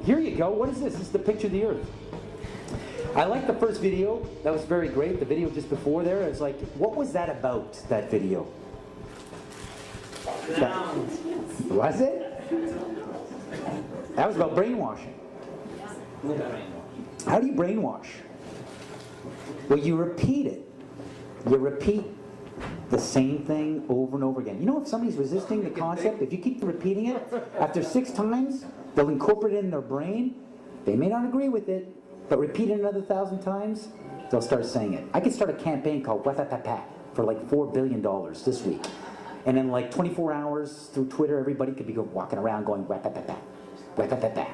here you go. What is this? This is the picture of the Earth. I like the first video. That was very great. The video just before there, it's like, what was that about, that video? Was it? That was about brainwashing. How do you brainwash? Well, you repeat it. You repeat the same thing over and over again. You know, if somebody's resisting the concept, if you keep repeating it, after 6 times, they'll incorporate it in their brain. They may not agree with it, but repeat it another 1,000 times, they'll start saying it. I could start a campaign called Wapapapa for like $4 billion this week. And in like 24 hours through Twitter, everybody could be walking around going Wapapapa, Wapapapa.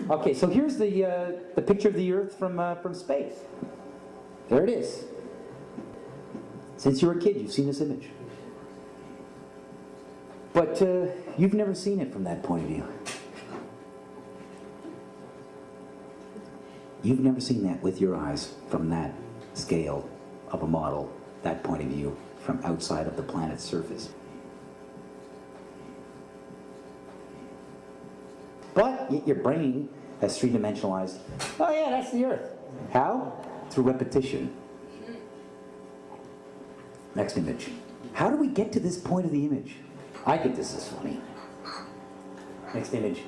Okay, so here's the picture of the Earth from space. There it is. Since you were a kid, you've seen this image. But you've never seen it from that point of view. You've never seen that with your eyes from that scale of a model, that point of view, from outside of the planet's surface. But yet your brain has three-dimensionalized, oh yeah, that's the Earth. How? Through repetition. Next image. How do we get to this point of the image? I think this is funny. Next image.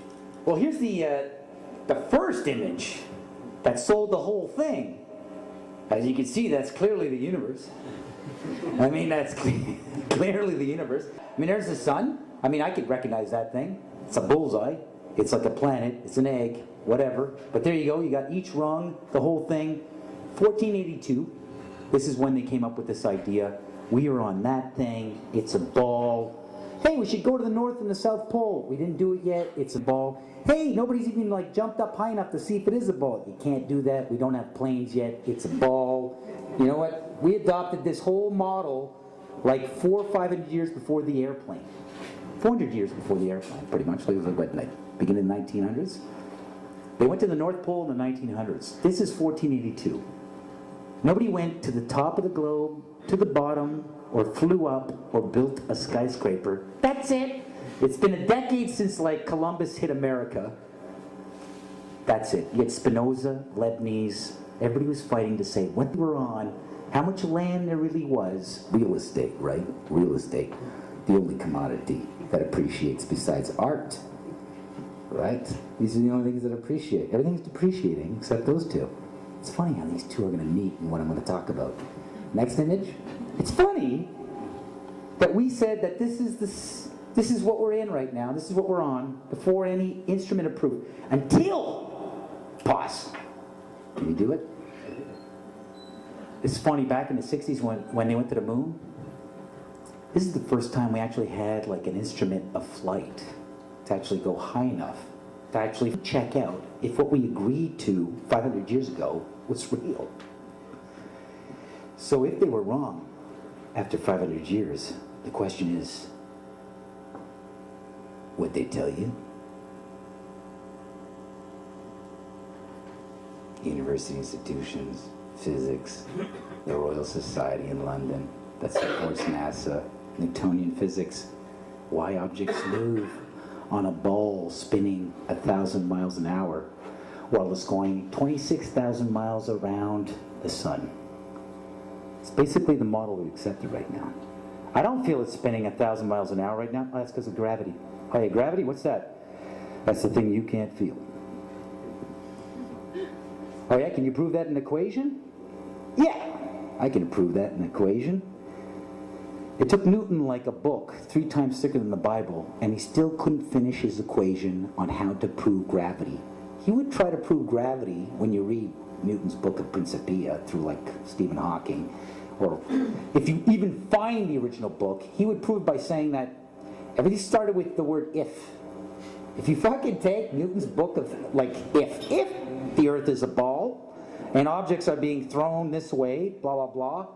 Well, here's the first image that sold the whole thing. As you can see, that's clearly the universe. I mean, that's clearly the universe. I mean, there's the sun. I mean, I could recognize that thing. It's a bullseye. It's like a planet. It's an egg. Whatever. But there you go. You got each rung, the whole thing. 1482. This is when they came up with this idea. We are on that thing. It's a ball. Hey, we should go to the North and the South Pole. We didn't do it yet. It's a ball. Hey, nobody's even like jumped up high enough to see if it is a ball. You can't do that. We don't have planes yet. It's a ball. You know what? We adopted this whole model like 400 or 500 years before the airplane. 400 years before the airplane, pretty much. It was like beginning in the 1900s. They went to the North Pole in the 1900s. This is 1482. Nobody went to the top of the globe, to the bottom, or flew up, or built a skyscraper. That's it. It's been a decade since like Columbus hit America. That's it. You had Spinoza, Leibniz. Everybody was fighting to say what they were on, how much land there really was. Real estate, right? Real estate. The only commodity that appreciates besides art. Right? These are the only things that appreciate. Everything's depreciating except those two. It's funny how these two are going to meet and what I'm going to talk about. Next image. It's funny that we said that this is what we're in right now. This is what we're on before any instrument approved. Until, pause. Can you do it? It's funny, back in the 60s when they went to the moon, this is the first time we actually had like an instrument of flight to actually go high enough to actually check out if what we agreed to 500 years ago was real. So if they were wrong after 500 years, the question is, would they tell you? University institutions, physics, the Royal Society in London that supports NASA, Newtonian physics, why objects move on a ball spinning 1,000 miles an hour while it's going 26,000 miles around the sun. It's basically the model we accepted right now. I don't feel it's spinning 1,000 miles an hour right now. Oh, that's because of gravity. Oh yeah, gravity, what's that? That's the thing you can't feel. Oh yeah, can you prove that in an equation? Yeah, I can prove that in an equation. It took Newton like a book 3 times thicker than the Bible, and he still couldn't finish his equation on how to prove gravity. He would try to prove gravity when you read Newton's book of Principia through like Stephen Hawking, or if you even find the original book, he would prove by saying that everything started with the word if. If you fucking take Newton's book of like if the earth is a ball and objects are being thrown this way, blah blah blah,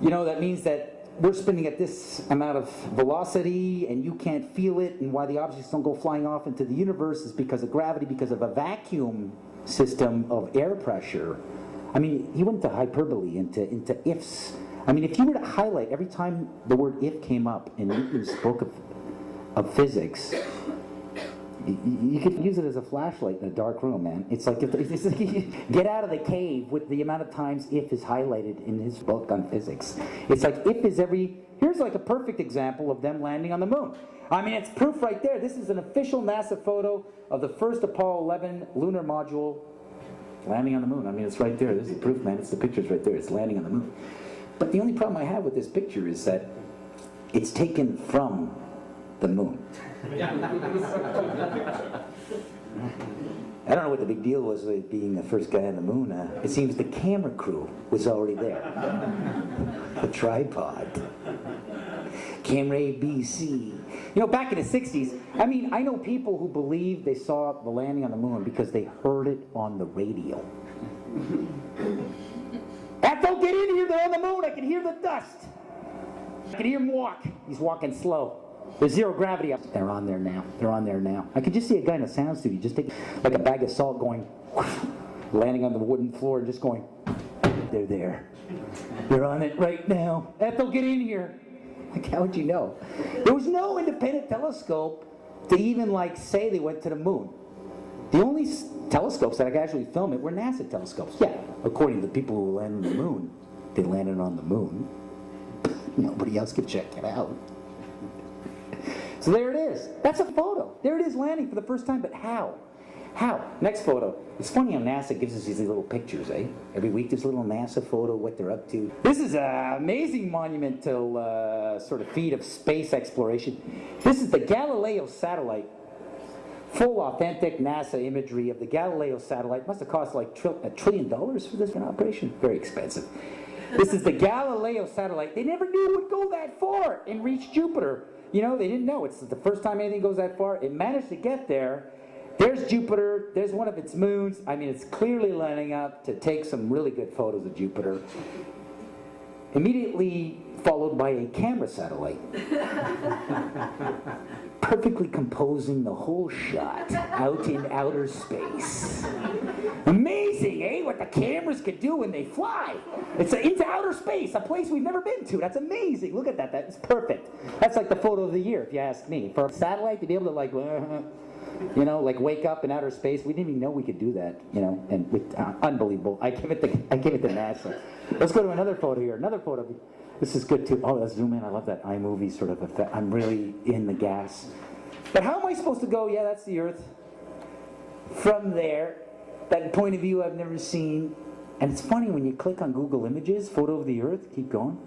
you know, that means that we're spinning at this amount of velocity and you can't feel it, and why the objects don't go flying off into the universe is because of gravity, because of a vacuum system of air pressure. I mean, he went into hyperbole, into ifs. I mean, if you were to highlight every time the word if came up in Newton's book of physics, You could use it as a flashlight in a dark room, man. It's like, get out of the cave with the amount of times if is highlighted in his book on physics. It's like if is every, here's like a perfect example of them landing on the moon. I mean, it's proof right there. This is an official NASA photo of the first Apollo 11 lunar module landing on the moon. I mean, it's right there. This is proof, man. It's the picture's right there. It's landing on the moon. But the only problem I have with this picture is that it's taken from the moon. I don't know what the big deal was with being the first guy on the moon. It seems the camera crew was already there. The tripod. Camera A, B, C. You know, back in the 60s, I mean, I know people who believe they saw the landing on the moon because they heard it on the radio. Ethel, get in here, they're on the moon, I can hear the dust. I can hear him walk. He's walking slow. There's zero gravity up. They're on there now. They're on there now. I could just see a guy in a sound studio just take like a bag of salt going, landing on the wooden floor and just going, they're there. They're on it right now. Ethel, get in here. Like, how would you know? There was no independent telescope to even like say they went to the moon. The only telescopes that I could actually film it were NASA telescopes. Yeah, according to the people who landed on the moon, they landed on the moon. Nobody else could check it out. So there it is. That's a photo. There it is landing for the first time, but how? How? Next photo. It's funny how NASA gives us these little pictures, eh? Every week there's a little NASA photo, what they're up to. This is an amazing monumental sort of feat of space exploration. This is the Galileo satellite. Full authentic NASA imagery of the Galileo satellite. Must have cost like $1 trillion for this operation. Very expensive. This is the Galileo satellite. They never knew it would go that far and reach Jupiter. You know, they didn't know. It's the first time anything goes that far. It managed to get there. There's Jupiter. There's one of its moons. I mean, it's clearly lining up to take some really good photos of Jupiter. Immediately followed by a camera satellite. Perfectly composing the whole shot out in outer space. Amazing, eh? What the cameras can do when they fly. It's into outer space, a place we've never been to. That's amazing. Look at that. That's perfect. That's like the photo of the year, if you ask me. For a satellite to be able to like, you know, like wake up in outer space. We didn't even know we could do that, you know, and unbelievable. I give it to NASA. Let's go to another photo here. Another photo. This is good too. Oh, let's zoom in. I love that iMovie sort of effect. I'm really in the gas. But how am I supposed to go? Yeah, that's the Earth. From there, that point of view I've never seen. And it's funny when you click on Google Images, photo of the Earth. Keep going.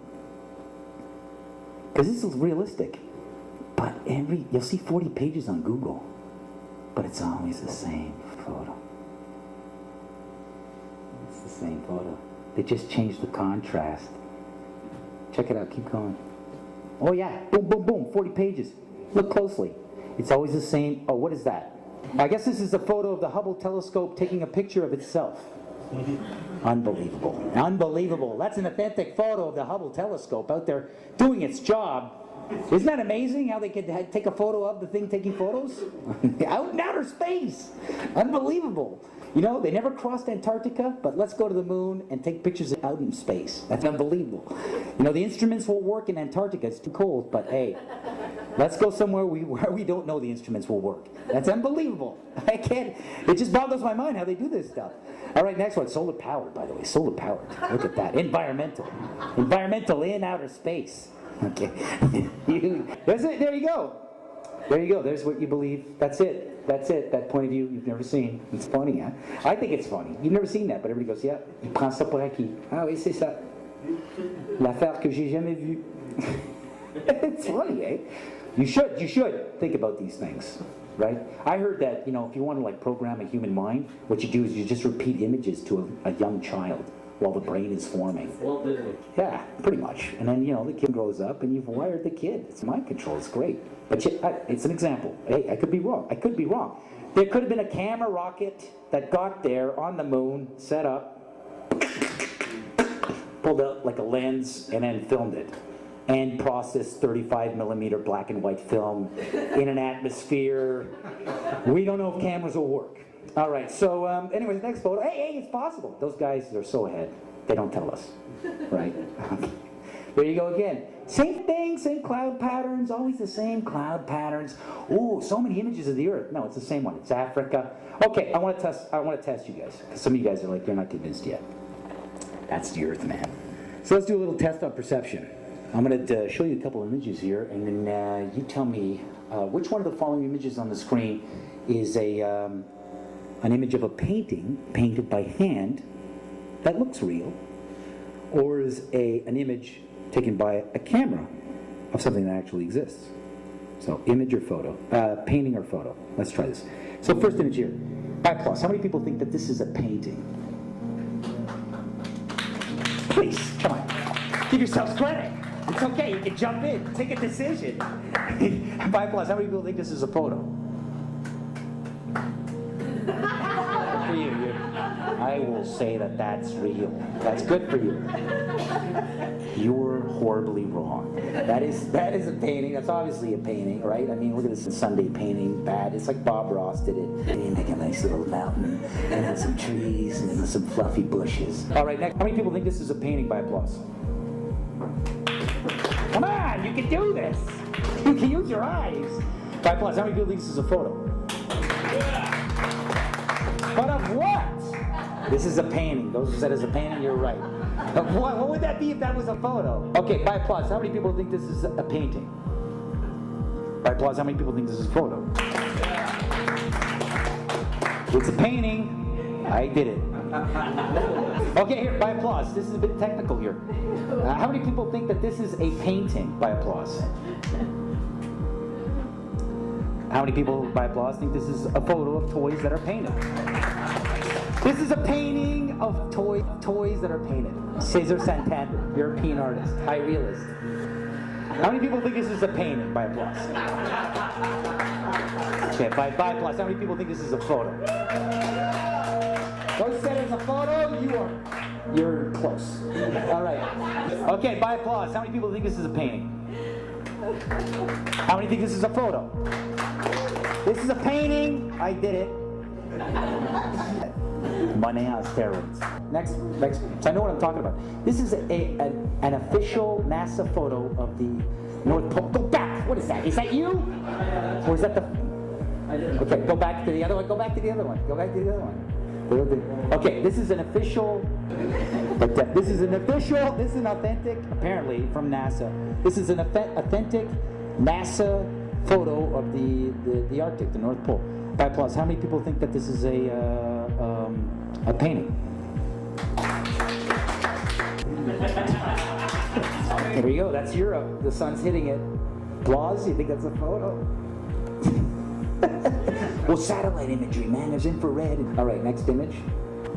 Because this is realistic. But you'll see 40 pages on Google. But it's always the same photo. It's the same photo. They just changed the contrast. Check it out, keep going. Oh yeah, boom, boom, boom, 40 pages. Look closely. It's always the same. Oh, what is that? I guess this is a photo of the Hubble telescope taking a picture of itself. Unbelievable. Unbelievable. That's an authentic photo of the Hubble telescope out there doing its job. Isn't that amazing how they could take a photo of the thing taking photos? Out in outer space. Unbelievable. You know, they never crossed Antarctica, but let's go to the moon and take pictures out in space. That's unbelievable. You know, the instruments will work in Antarctica. It's too cold, but hey, let's go somewhere where we don't know the instruments will work. That's unbelievable. I can't, it just boggles my mind how they do this stuff. All right, next one, solar powered, by the way, solar powered. Look at that, environmental. Environmental in outer space. Okay, that's it, there you go. There you go, there's what you believe. That's it, that point of view you've never seen. It's funny, huh? I think it's funny. You've never seen that, but everybody goes, yeah, il prend ça pour acquis. Ah oui, c'est ça. L'affaire que j'ai jamais vue. It's funny, eh? You should think about these things, right? I heard that, you know, if you want to like program a human mind, what you do is you just repeat images to a young child while the brain is forming. Walt Disney. Yeah, pretty much. And then, you know, the kid grows up and you've wired the kid. It's mind control, it's great. But it's an example. Hey, I could be wrong. I could be wrong. There could have been a camera rocket that got there on the moon, set up, pulled out like a lens, and then filmed it. And processed 35mm black and white film in an atmosphere. We don't know if cameras will work. All right, so anyways, next photo. Hey, it's possible. Those guys are so ahead. They don't tell us, right? There you go again. Same thing, same cloud patterns, always the same cloud patterns. Ooh, so many images of the Earth. No, it's the same one. It's Africa. Okay, I want to test you guys. Some of you guys are like, you're not convinced yet. That's the Earth, man. So let's do a little test on perception. I'm going to show you a couple of images here, and then you tell me which one of the following images on the screen is an image of a painting painted by hand that looks real, or is an image taken by a camera of something that actually exists. So image or photo, painting or photo. Let's try this. So first image here, by applause. How many people think that this is a painting? Please, come on. Give yourselves credit. It's okay, you can jump in, take a decision. By applause, how many people think this is a photo? Good for you. I will say that that's real. That's good for you. You're horribly wrong. That is a painting. That's obviously a painting, right? I mean, look at this Sunday painting. Bad. It's like Bob Ross did it. And you make a nice little mountain, and then some trees, and then some fluffy bushes. All right, next. How many people think this is a painting? By applause. Come on, you can do this. You can use your eyes. By applause. How many people think this is a photo? But of what? This is a painting. Those who said it's a painting, you're right. Of what? What would that be if that was a photo? Okay, by applause, how many people think this is a painting? By applause, how many people think this is a photo? It's a painting. I did it. Okay, here, by applause. This is a bit technical here. How many people think that this is a painting? By applause. How many people, by applause, think this is a photo of toys that are painted? This is a painting of toys that are painted. Cesar Santander, European artist, high realist. How many people think this is a painting? By applause. Okay, by applause, how many people think this is a photo? Those said it's a photo, you're close. All right. Okay, by applause, how many people think this is a painting? How many think this is a photo? This is a painting. I did it. Money on steroids. Next. So I know what I'm talking about. This is an official NASA photo of the North Pole. Go back. What is that? Is that you? Or is that the? Okay, go back to the other one. Go back to the other one. Go back to the other one. Okay, this is an official. This is an authentic, apparently from NASA. This is an authentic NASA photo of the Arctic, the North Pole. By applause, how many people think that this is a painting? There you go, that's Europe. The sun's hitting it. Applause, you think that's a photo? Well, satellite imagery, man, there's infrared. All right, next image.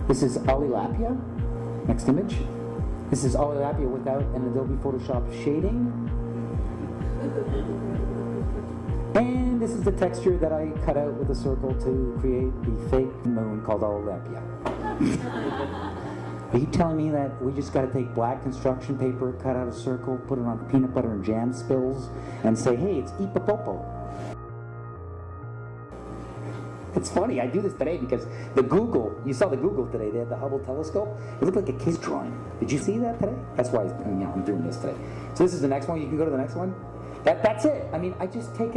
This is Olilapia. Next image. This is Olilapia without an Adobe Photoshop shading. And this is the texture that I cut out with a circle to create the fake moon called Olilapia. Are you telling me that we just got to take black construction paper, cut out a circle, put it on peanut butter and jam spills, and say, hey, it's Ipapopo? It's funny, I do this today because you saw the Google today, they had the Hubble telescope. It looked like a kid's drawing. Did you see that today? That's why I'm doing this today. So this is the next one. You can go to the next one. That's it. I mean, I just take